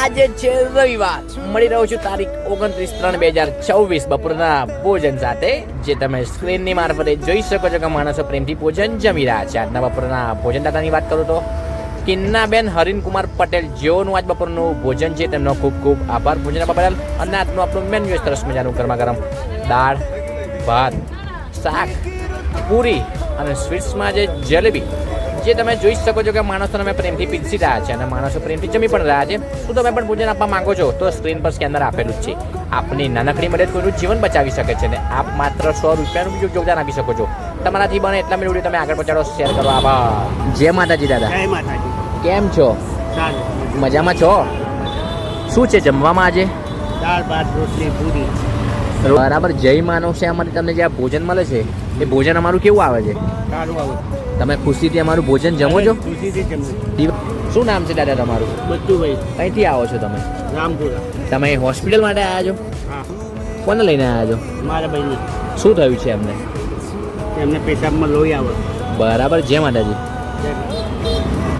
આજે છે રવિવાર, મળી રહ્યો છું તારીખ 29/3/2024 બપોરના ભોજન સાથે, જે તમે સ્ક્રીનની મારફતે જોઈ શકો છો કે માણસો પ્રેમથી ભોજન જમી રહ્યા છે. આજના બપોરના ભોજનદાતાની વાત કરું તો કિન્નાબેન હરીનકુમાર પટેલ, જેઓનું આજ બપોરનું ભોજન છે તેમનો ખૂબ ખૂબ આભાર ભોજન આપવા બદલ. અને આજનું આપણું મેન્યુ સરસ મજાનું ગરમા ગરમ દાળ, ભાત, શાક, પૂરી અને સ્વીટ્સમાં જે જલેબી, જે તમે જોઈ શકો છો કે માણસોને અમે પ્રેમથી પીરસી રહ્યા છે અને માણસો પ્રેમથી જમી પણ રહ્યા છે. શું તમે પણ ભોજન આપવા માંગો છો તો સ્ક્રીન પર સ્કેનર આપેલું જ છે. આપની નાનકડી મદદ કોઈનું જીવન બચાવી શકે છે અને આપ માત્ર 100 રૂપિયાનું યોગદાન આપી શકો છો. તમારાથી બને એટલા વિડીયો તમે આગળ પહોંચાડો, શેર કરો. આભાર. જય માતાજી દાદા. જય માતાજી. કેમ છો? સારું. મજામાં છો? શું છે જમવામાં આજે? દાળ ભાત રોટલી પૂરી. બરાબર. જય માનવ છે અમારે તમને જે આ ભોજન મળે છે એ ભોજન અમારું કેવું આવે છે? સારું આવે. તમે ખુશીથી અમારું ભોજન જમો છો? ખુશીથી જમવું. શું નામ છે દાદા તમારું? બચ્ચુભાઈ. અહીંથી આવો છો તમે? રામપુરા. તમે હોસ્પિટલ માટે આવ્યા છો? હા. કોને લઈને આવ્યા છો? મારા ભાઈને. શું થયું છે એમને? એમને પેશાબમાં લોહી આવે. બરાબર. જય માતાજી. જય માતા.